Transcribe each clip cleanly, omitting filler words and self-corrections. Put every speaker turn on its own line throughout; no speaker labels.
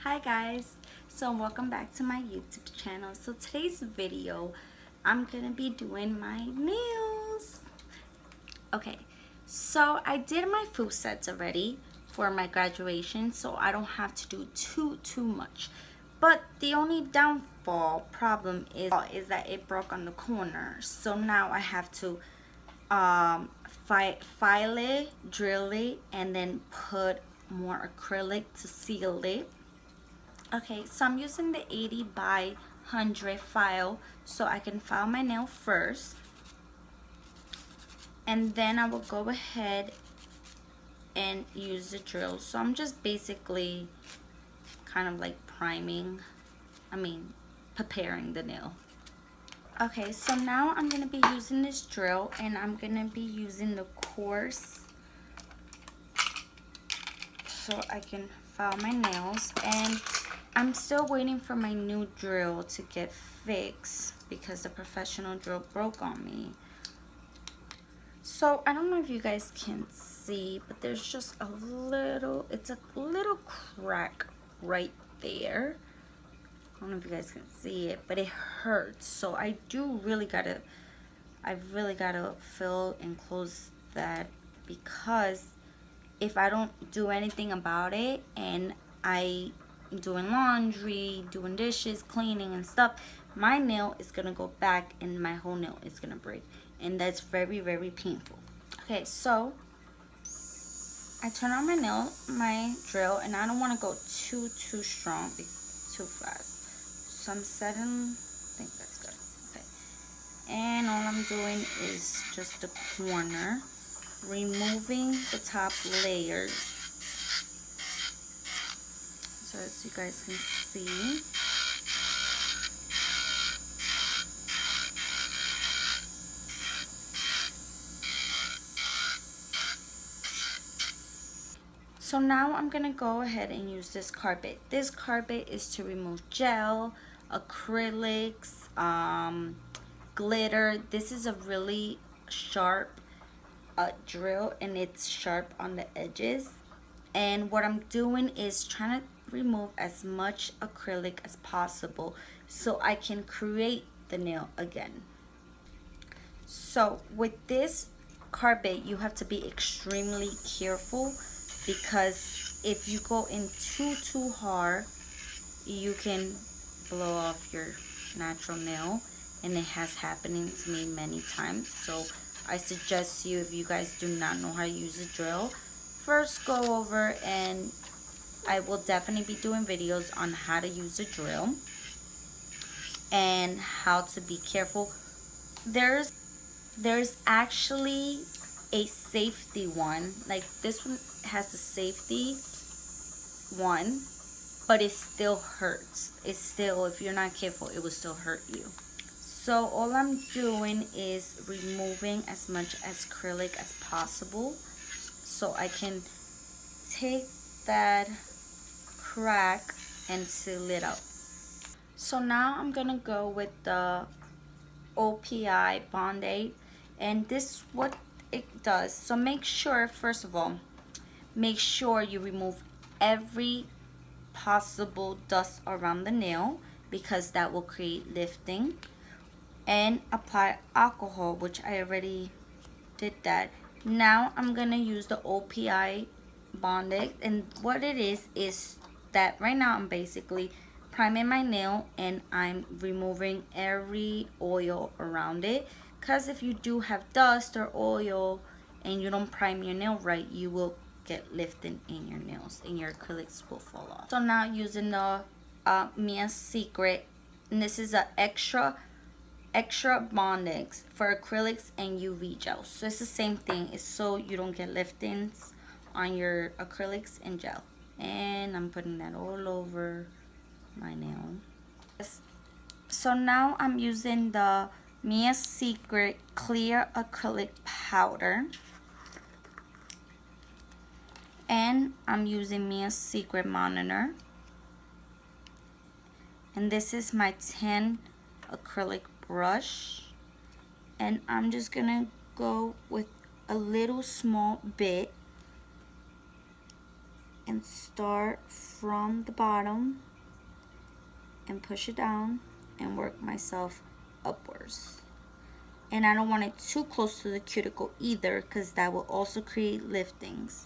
Hi guys, so welcome back to my YouTube channel. So today's video I'm gonna be doing my nails. Okay, so I did my full sets already for my graduation, so I don't have to do too much. But the only downfall problem is that it broke on the corner, so now I have to file it, drill it, and then put more acrylic to seal it. Okay, so I'm using the 80 by 100 file so I can file my nail first, and then I will go ahead and use the drill. So I'm just basically kind of like preparing the nail. Okay, so now I'm gonna be using this drill, and I'm gonna be using the coarse so I can file my nails. And I'm still waiting for my new drill to get fixed because the professional drill broke on me. So I don't know if you guys can see, but there's just it's a little crack right there. I don't know if you guys can see it, but it hurts. So I really gotta fill and close that, because if I don't do anything about it and I doing laundry, doing dishes, cleaning and stuff, my nail is gonna go back and my whole nail is gonna break, and that's very painful. Okay, so I turn on my drill, and I don't want to go too strong, too fast. So I'm setting, I think that's good. Okay, and all I'm doing is just the corner, removing the top layers, so as you guys can see. So now I'm gonna go ahead and use this carpet. This carpet is to remove gel, acrylics, glitter. This is a really sharp drill, and it's sharp on the edges. And what I'm doing is trying to remove as much acrylic as possible so I can create the nail again. So with this carpet, you have to be extremely careful, because if you go in too hard, you can blow off your natural nail, and it has happened to me many times. So I suggest you, if you guys do not know how to use a drill, first go over, and I will definitely be doing videos on how to use a drill and how to be careful. There's actually a safety one, like this one has the safety one, but it still hurts. It's still, if you're not careful, it will still hurt you. So all I'm doing is removing as much as acrylic as possible so I can take that crack and seal it up. So now I'm gonna go with the OPI Band-Aid, and this is what it does. So make sure, first of all, make sure you remove every possible dust around the nail, because that will create lifting. And apply alcohol, which I already did that. Now I'm gonna use the OPI Band-Aid, and what it is that right now I'm basically priming my nail, and I'm removing every oil around it, because if you do have dust or oil and you don't prime your nail right, you will get lifting in your nails and your acrylics will fall off. So now using the Mia Secret, and this is an extra bonding for acrylics and UV gel. So it's the same thing. It's so you don't get liftings on your acrylics and gel. And I'm putting that all over my nail. So now I'm using the Mia Secret clear acrylic powder, and I'm using Mia Secret monitor, and this is my 10 acrylic brush, and I'm just gonna go with a little small bit and start from the bottom and push it down and work myself upwards. And I don't want it too close to the cuticle either, because that will also create liftings.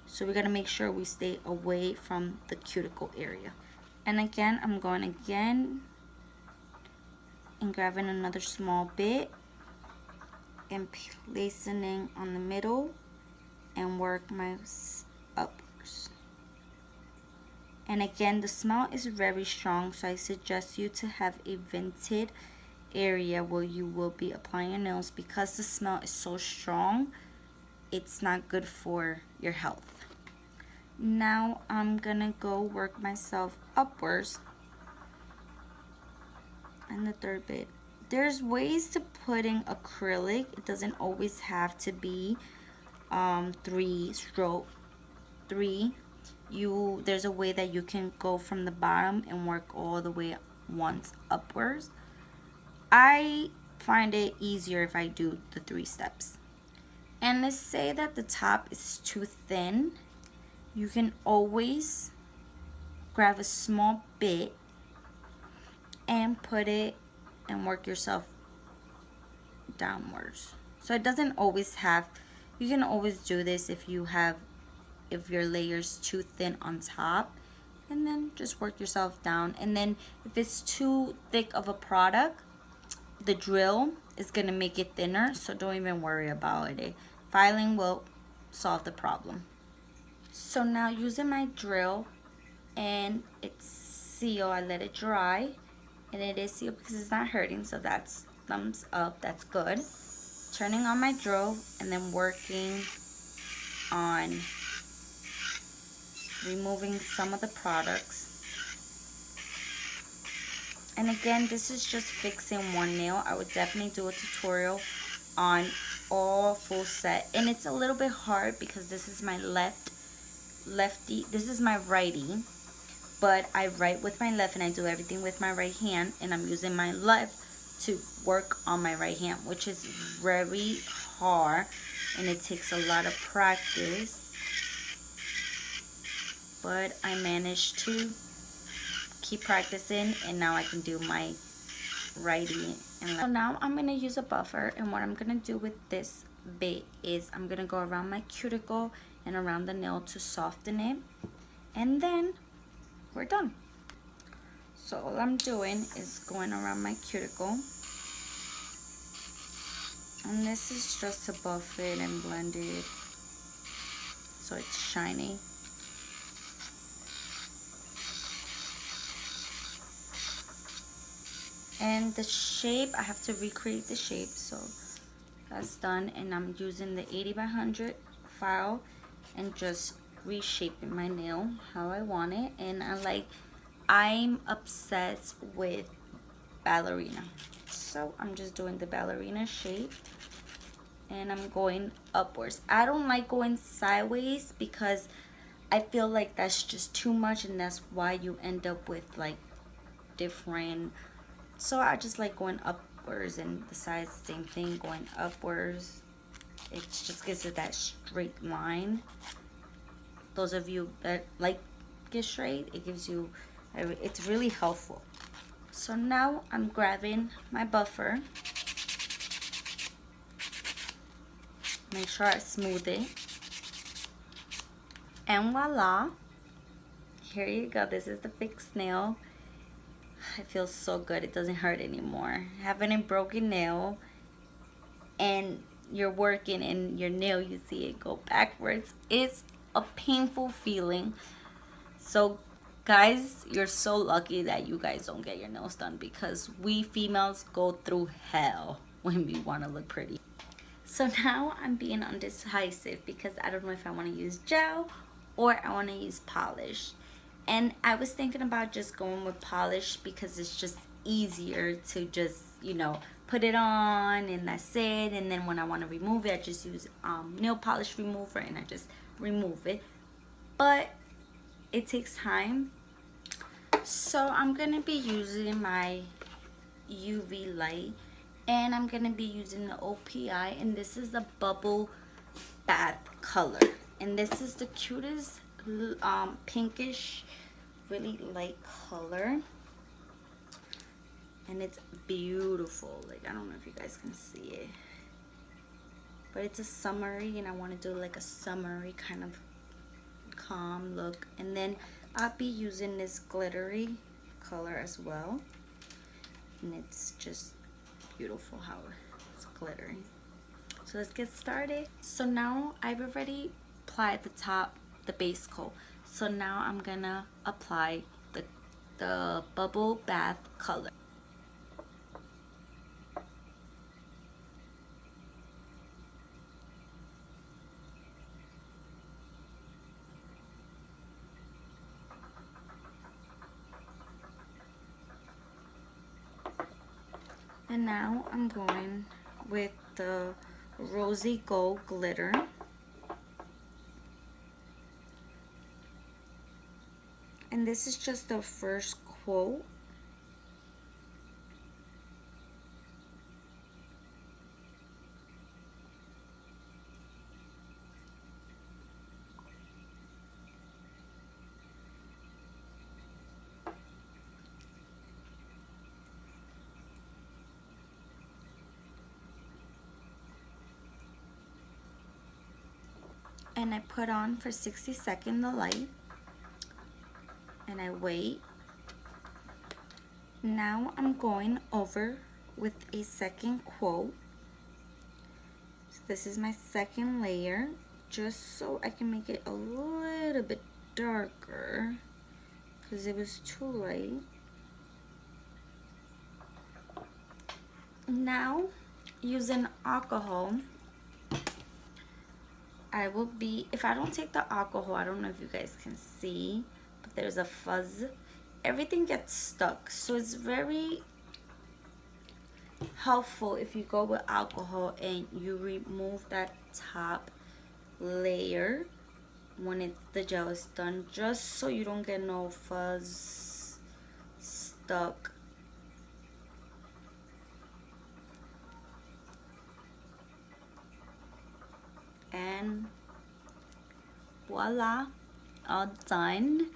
So we gotta make sure we stay away from the cuticle area. And again, I'm going again and grabbing another small bit and placing it on the middle and work my upwards. And again, the smell is very strong, so I suggest you to have a vented area where you will be applying your nails, because the smell is so strong, it's not good for your health. Now I'm gonna go work myself upwards and the third bit. There's ways to put in acrylic. It doesn't always have to be 3 stroke 3. There's a way that you can go from the bottom and work all the way once upwards. I find it easier if I do the 3 steps. And let's say that the top is too thin, you can always grab a small bit and put it and work yourself downwards. So it doesn't always have, you can always do this if your layer's too thin on top, and then just work yourself down. And then if it's too thick of a product, the drill is gonna make it thinner, so don't even worry about it. Filing will solve the problem. So now using my drill, and it's sealed, I let it dry, and it is sealed because it's not hurting, so that's thumbs up, that's good. Turning on my drill and then working on removing some of the products. And again, this is just fixing one nail. I would definitely do a tutorial on all full set, and it's a little bit hard because this is my lefty, this is my righty, but I write with my left and I do everything with my right hand, and I'm using my left to work on my right hand, which is very hard and it takes a lot of practice, but I managed to keep practicing, and now I can do my righty and left. So now I'm gonna use a buffer, and what I'm gonna do with this bit is I'm gonna go around my cuticle and around the nail to soften it, and then we're done. So all I'm doing is going around my cuticle, and this is just to buff it and blend it so it's shiny. And the shape, I have to recreate the shape, so that's done. And I'm using the 80x100 file and just reshaping my nail how I want it. And I'm obsessed with ballerina, so I'm just doing the ballerina shape, and I'm going upwards. I don't like going sideways because I feel like that's just too much, and that's why you end up with like different. So I just like going upwards, and the sides, same thing, going upwards. It just gives it that straight line. Those of you that like it straight, it gives you, it's really helpful. So now I'm grabbing my buffer. Make sure I smooth it. And voila, here you go. This is the fixed nail. It feels so good. It doesn't hurt anymore. Having a broken nail and you're working and your nail, you see it go backwards, it's a painful feeling. So guys, you're so lucky that you guys don't get your nails done, because we females go through hell when we want to look pretty. So now I'm being undecisive because I don't know if I want to use gel or I want to use polish. And I was thinking about just going with polish because it's just easier to just, you know, put it on and that's it. And then when I want to remove it, I just use nail polish remover and I just remove it. But it takes time. So I'm going to be using my UV light, and I'm going to be using the OPI, and this is the bubble bath color. And this is the cutest pinkish, really light color, and it's beautiful. Like, I don't know if you guys can see it, but it's a summery, and I want to do like a summery kind of calm look. And then I'll be using this glittery color as well, and it's just beautiful how it's glittering. So let's get started. So now I've already applied the top, the base coat. So now I'm gonna apply the bubble bath color. And now I'm going with the rosy gold glitter. And this is just the first quote. And I put on for 60 seconds the light, and I wait. Now I'm going over with a second quote. So this is my second layer, just so I can make it a little bit darker because it was too light. Now, using alcohol, I will be, if I don't take the alcohol, I don't know if you guys can see, but there's a fuzz. Everything gets stuck, so it's very helpful if you go with alcohol and you remove that top layer when the gel is done, just so you don't get no fuzz stuck. And voila, all done.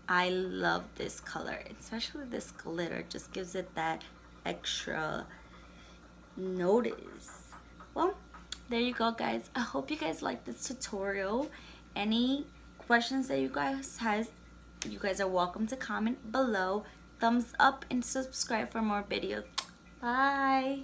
I love this color, especially this glitter, just gives it that extra notice. Well, there you go, guys. I hope you guys liked this tutorial. Any questions that you guys have, you guys are welcome to comment below. Thumbs up and subscribe for more videos. Bye.